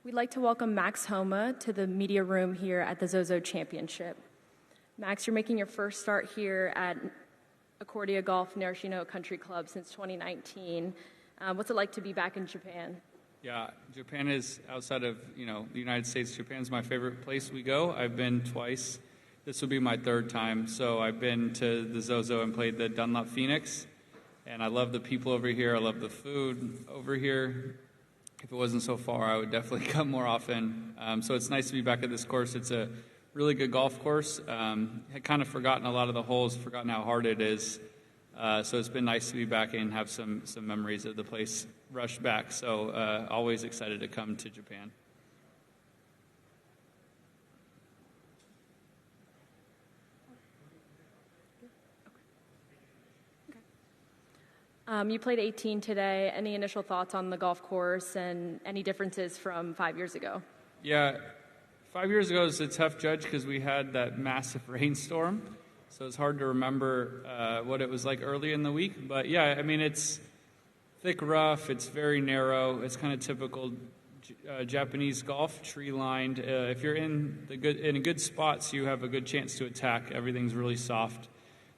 We'd like to welcome Max Homa to the media room here at the ZOZO Championship. Max, you're making your first start here at AQUÍ Golf Narashino Country Club since 2019. What's it like to be back in Japan? Yeah, Japan is, outside of the United States, Japan's my favorite place we go. I've been twice. This will be my third time. So I've been to the ZOZO and played the Dunlop Phoenix. And I love the people over here. I love the food over here. If it wasn't so far, I would definitely come more often. So it's nice to be back at this course. It's a really good golf course. Had kind of forgotten a lot of the holes, forgotten how hard it is. So it's been nice to be back and have some memories of the place rushed back. So always excited to come to Japan. You played 18 today. Any initial thoughts on the golf course and any differences from 5 years ago? Yeah, 5 years ago was a tough judge because we had that massive rainstorm. So it's hard to remember what it was like early in the week. But yeah, I mean, it's thick rough. It's very narrow. It's kind of typical Japanese golf, tree-lined. If you're in good spots, you have a good chance to attack. Everything's really soft.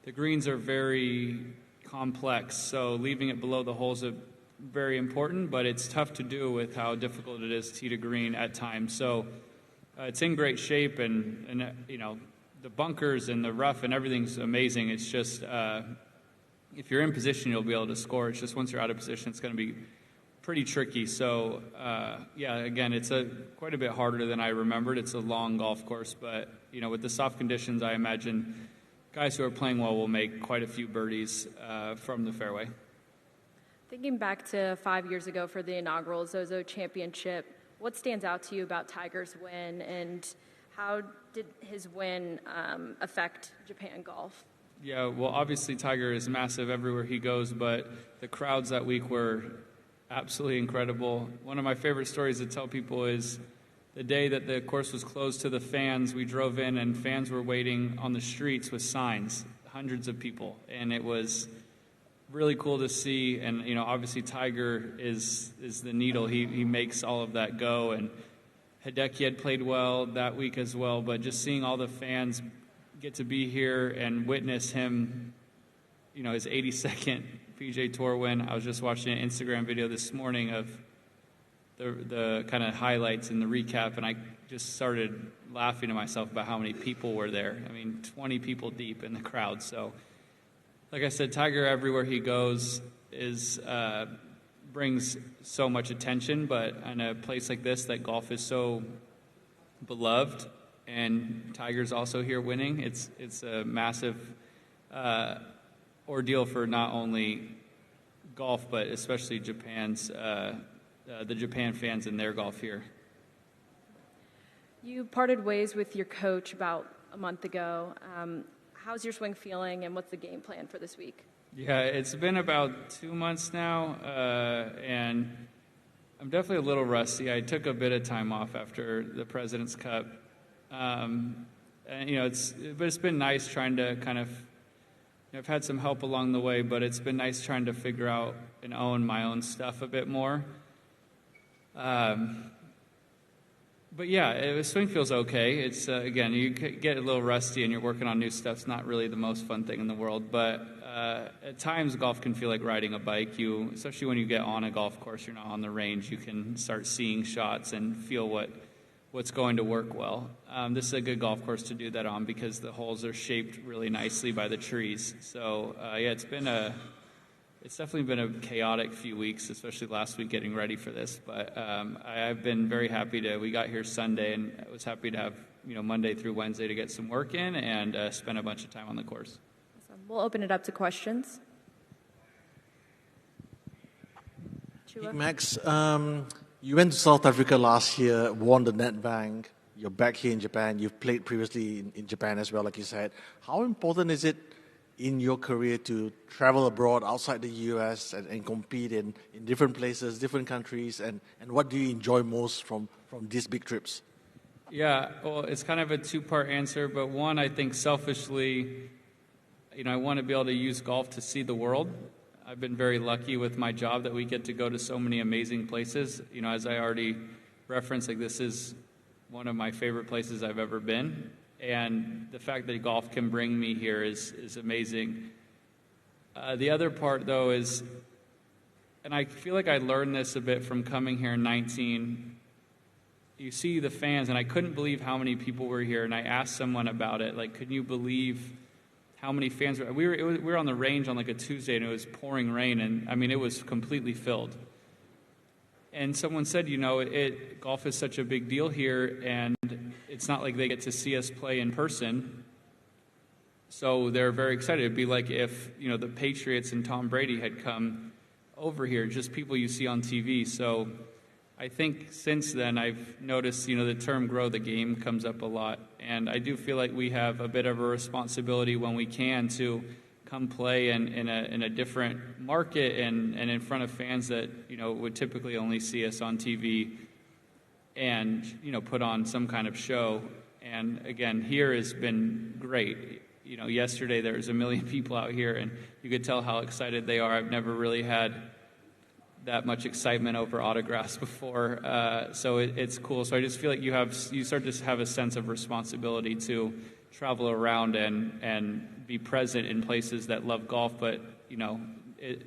The greens are very complex, so leaving it below the holes is very important, but it's tough to do with how difficult it is tee to green at times. So it's in great shape, and the bunkers and the rough and everything's amazing. It's just if you're in position, you'll be able to score. It's just once you're out of position, it's going to be pretty tricky. So yeah, again, it's quite a bit harder than I remembered. It's a long golf course, but with the soft conditions, I imagine guys who are playing well will make quite a few birdies from the fairway. Thinking back to 5 years ago for the inaugural ZOZO Championship, what stands out to you about Tiger's win, and how did his win affect Japan golf? Yeah, well, obviously Tiger is massive everywhere he goes, but the crowds that week were absolutely incredible. One of my favorite stories to tell people is the day that the course was closed to the fans. We drove in and fans were waiting on the streets with signs, hundreds of people, and it was really cool to see. And obviously Tiger is the needle. He makes all of that go, and Hideki had played well that week as well, but just seeing all the fans get to be here and witness him, his 82nd PGA Tour win. I was just watching an Instagram video this morning of the kind of highlights and the recap, and I just started laughing to myself about how many people were there. I mean, 20 people deep in the crowd. So, like I said, Tiger everywhere he goes brings so much attention, but in a place like this that golf is so beloved, and Tiger's also here winning, it's a massive ordeal for not only golf, but especially the Japan fans and their golf here. You parted ways with your coach about a month ago. How's your swing feeling, and what's the game plan for this week? Yeah, it's been about 2 months now, and I'm definitely a little rusty. I took a bit of time off after the President's Cup. And it's been nice trying to kind of, I've had some help along the way, but it's been nice trying to figure out and own my own stuff a bit more. But yeah, the swing feels okay. It's again, you get a little rusty and you're working on new stuff. It's not really the most fun thing in the world, but at times golf can feel like riding a bike. Especially when you get on a golf course, you're not on the range, you can start seeing shots and feel what's going to work well. This is a good golf course to do that on because the holes are shaped really nicely by the trees. So yeah, it's definitely been a chaotic few weeks, especially last week getting ready for this. But I've been very happy we got here Sunday, and I was happy to have Monday through Wednesday to get some work in and spend a bunch of time on the course. Awesome. We'll open it up to questions. Max, you went to South Africa last year, won the NetBank. You're back here in Japan. You've played previously in Japan as well, like you said. How important is it in your career to travel abroad outside the U.S. and compete in different places, different countries, and what do you enjoy most from these big trips? Yeah, well, it's kind of a two-part answer, but one, I think selfishly, I want to be able to use golf to see the world. I've been very lucky with my job that we get to go to so many amazing places. As I already reference, like this is one of my favorite places I've ever been. And the fact that golf can bring me here is amazing. The other part, though, is, and I feel like I learned this a bit from coming here in 19, you see the fans, and I couldn't believe how many people were here, and I asked someone about it, like, could you believe how many fans were? We were on the range on like a Tuesday, and it was pouring rain, and I mean, it was completely filled. And someone said, golf is such a big deal here, and it's not like they get to see us play in person. So they're very excited. It'd be like if, the Patriots and Tom Brady had come over here, just people you see on TV. So I think since then I've noticed, the term grow the game comes up a lot. And I do feel like we have a bit of a responsibility when we can to come play in a different market and in front of fans that, would typically only see us on TV and, put on some kind of show. And again, here has been great. Yesterday there was 1 million people out here, and you could tell how excited they are. I've never really had that much excitement over autographs before, so it's cool. So I just feel like you start to have a sense of responsibility to travel around and be present in places that love golf, but the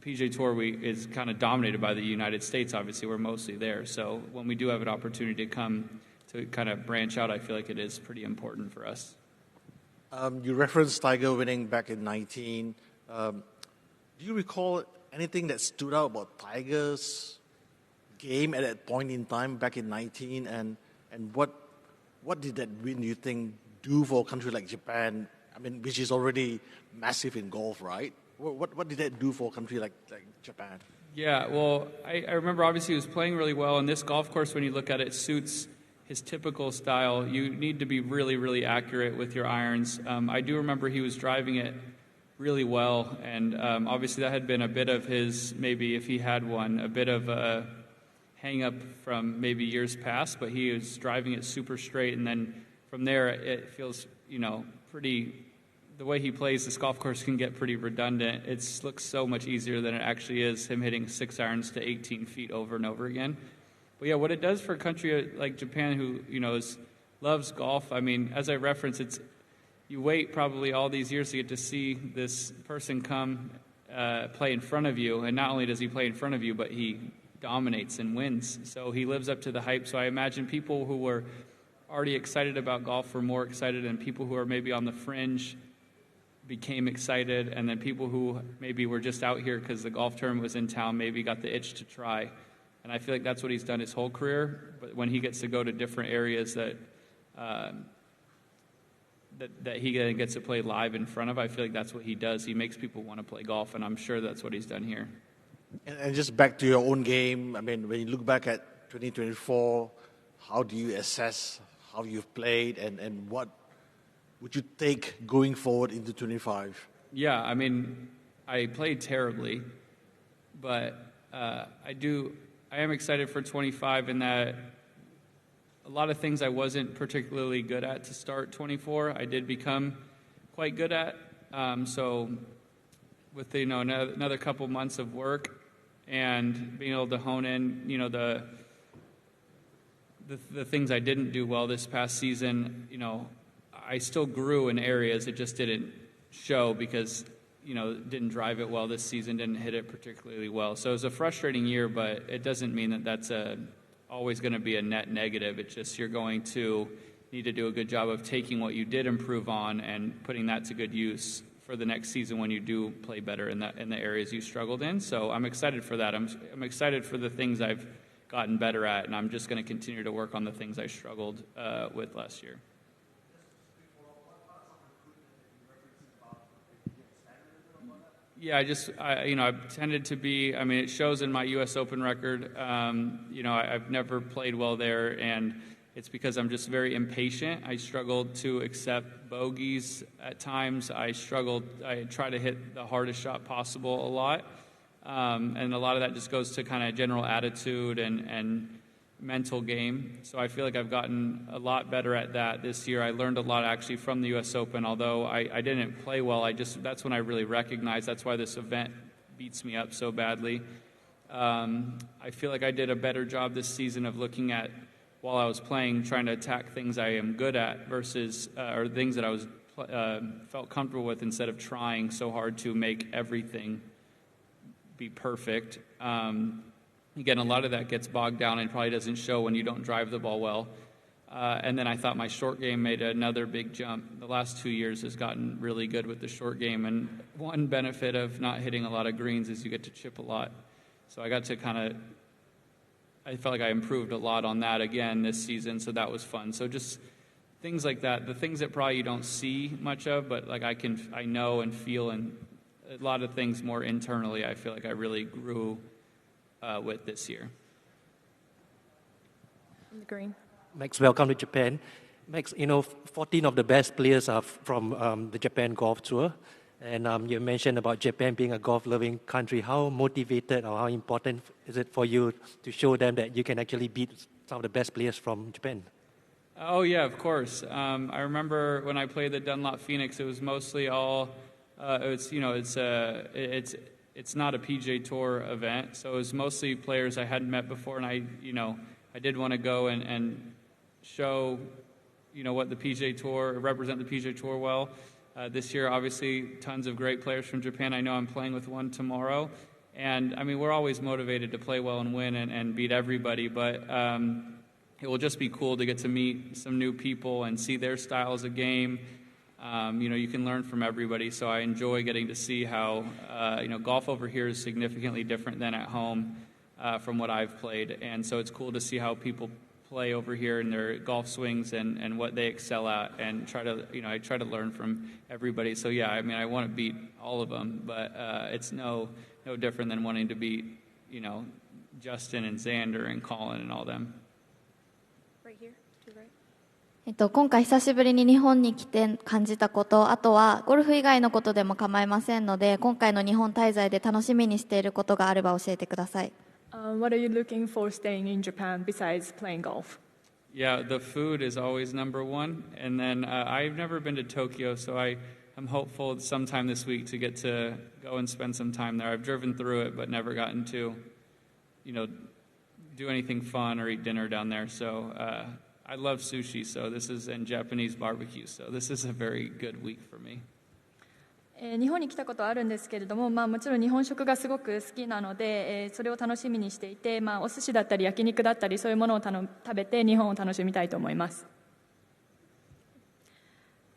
PGA Tour is kind of dominated by the United States. Obviously, we're mostly there. So when we do have an opportunity to come to kind of branch out, I feel like it is pretty important for us. You referenced Tiger winning back in 19. Do you recall anything that stood out about Tiger's game at that point in time back in 19? And what did that win, you think, do for a country like Japan? I mean, which is already massive in golf, right? What did that do for a country like Japan? Yeah, well, I remember obviously he was playing really well, and this golf course, when you look at it, suits his typical style. You need to be really, really accurate with your irons. I do remember he was driving it really well, and obviously that had been a bit of his, maybe if he had one, a bit of a hang-up from maybe years past, but he was driving it super straight, and then from there it feels, pretty... The way he plays this golf course can get pretty redundant. It looks so much easier than it actually is, him hitting 6 irons to 18 feet over and over again. But yeah, what it does for a country like Japan who, loves golf, I mean, as I referenced, you wait probably all these years to get to see this person come play in front of you, and not only does he play in front of you, but he dominates and wins. So he lives up to the hype. So I imagine people who were already excited about golf were more excited, and people who are maybe on the fringe became excited, and then people who maybe were just out here because the golf tournament was in town maybe got the itch to try. And I feel like that's what he's done his whole career. But when he gets to go to different areas that he gets to play live in front of, I feel like that's what he does. He makes people want to play golf, and I'm sure that's what he's done here. And just back to your own game, I mean, when you look back at 2024, how do you assess how you've played, and what would you take going forward into 25? Yeah, I mean, I played terribly, but I am excited for 25 in that a lot of things I wasn't particularly good at to start 24, I did become quite good at. So with another couple months of work and being able to hone in, the things I didn't do well this past season, I still grew in areas. It just didn't show because, didn't drive it well this season, didn't hit it particularly well. So it was a frustrating year, but it doesn't mean that that's always going to be a net negative. It's just you're going to need to do a good job of taking what you did improve on and putting that to good use for the next season when you do play better in the areas you struggled in. So I'm excited for that. I'm excited for the things I've gotten better at, and I'm just going to continue to work on the things I struggled with last year. Yeah, I've tended to be, it shows in my U.S. Open record. I've never played well there, and it's because I'm just very impatient. I struggled to accept bogeys at times. I try to hit the hardest shot possible a lot. And a lot of that just goes to kind of general attitude and mental game. So I feel like I've gotten a lot better at that this year. I learned a lot actually from the U.S. Open, although I didn't play well. That's when I really recognized that's why this event beats me up so badly. I feel like I did a better job this season of looking at, while I was playing, trying to attack things I am good at versus, or things that I was felt comfortable with, instead of trying so hard to make everything be perfect. Again, a lot of that gets bogged down and probably doesn't show when you don't drive the ball well. And then I thought my short game made another big jump. The last 2 years has gotten really good with the short game, and one benefit of not hitting a lot of greens is you get to chip a lot. So I got to I felt like I improved a lot on that again this season, so that was fun. So just things like that, the things that probably you don't see much of, but like I know and feel, and a lot of things more internally, I feel like I really grew with this year. On the green. Max, welcome to Japan. Max, 14 of the best players are from the Japan Golf Tour. And you mentioned about Japan being a golf-loving country. How motivated or how important is it for you to show them that you can actually beat some of the best players from Japan? Oh yeah, of course. I remember when I played the Dunlop Phoenix, it was mostly all. It's not a PGA Tour event, so it was mostly players I hadn't met before, and I did want to go and show, what the PGA Tour, represent the PGA Tour well. This year, obviously, tons of great players from Japan. I know I'm playing with one tomorrow. And, we're always motivated to play well and win and beat everybody. But it will just be cool to get to meet some new people and see their styles of game. You can learn from everybody. So I enjoy getting to see how, golf over here is significantly different than at home from what I've played. And so it's cool to see how people play over here in their golf swings and what they excel at, and I try to learn from everybody. So yeah, I want to beat all of them, but it's no different than wanting to beat, Justin and Xander and Colin and all them. Right here, to the right. 今回久しぶりに日本に来て感じたこと、あとはゴルフ以外のことでも構いませんので、今回の日本滞在で楽しみにしていることがあれば教えてください。What are you looking for staying in Japan besides playing golf? Yeah, the food is always number one. And then I've never been to Tokyo, so I'm hopeful sometime this week to get to go and spend some time there. I've driven through it, but never gotten to, do anything fun or eat dinner down there. So I love sushi, and Japanese barbecue, so this is a very good week for me. 日本に来たことはあるんですけれども、もちろん日本食がすごく好きなので、それを楽しみにしていて、お寿司だったり焼肉だったりそういうものを食べて日本を楽しみたいと思います。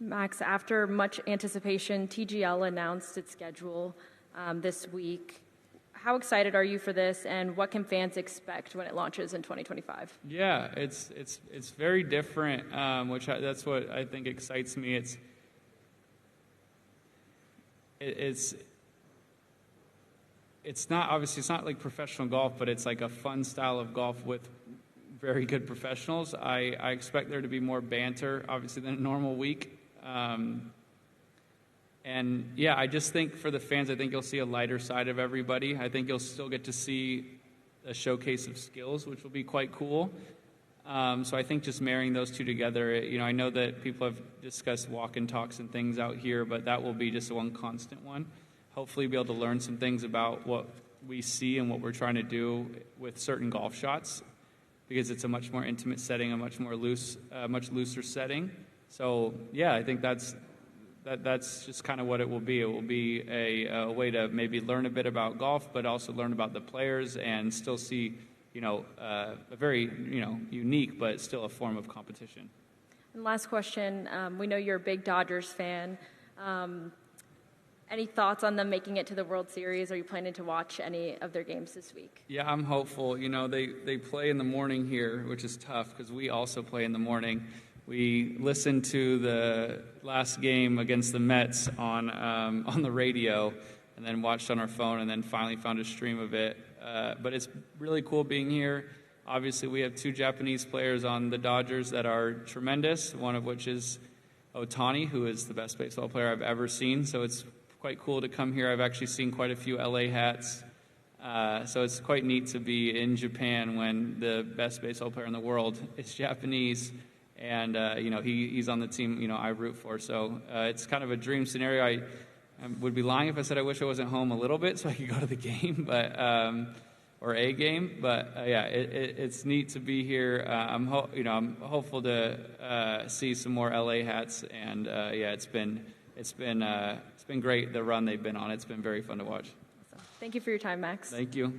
Max, after much anticipation, TGL announced its schedule this week. How excited are you for this, and what can fans expect when it launches in 2025? Yeah, it's very different, that's what I think excites me. It's not like professional golf, but it's like a fun style of golf with very good professionals. I expect there to be more banter, obviously, than a normal week. And yeah, I just think for the fans, I think you'll see a lighter side of everybody. I think you'll still get to see a showcase of skills, which will be quite cool. So I think just marrying those two together, I know that people have discussed walk and talks and things out here, but that will be just one constant one. Hopefully be able to learn some things about what we see and what we're trying to do with certain golf shots, because it's a much more intimate setting, a much looser setting. So yeah, I think that's just kind of what it will be. It will be a way to maybe learn a bit about golf, but also learn about the players and still see a very, unique, but still a form of competition. And last question, we know you're a big Dodgers fan. Any thoughts on them making it to the World Series? Are you planning to watch any of their games this week? Yeah, I'm hopeful. They play in the morning here, which is tough because we also play in the morning. We listened to the last game against the Mets on the radio, and then watched on our phone, and then finally found a stream of it. But it's really cool being here. Obviously, we have two Japanese players on the Dodgers that are tremendous, one of which is Ohtani, who is the best baseball player I've ever seen. So it's quite cool to come here. I've actually seen quite a few LA hats. So it's quite neat to be in Japan when the best baseball player in the world is Japanese. And, he's on the team, I root for. So it's kind of a dream scenario. I would be lying if I said I wish I wasn't home a little bit so I could go to the game. But or A game. But yeah, it's neat to be here. I'm hopeful to see some more LA hats, and yeah, it's been great, the run they've been on. It's been very fun to watch. Thank you for your time, Max. Thank you.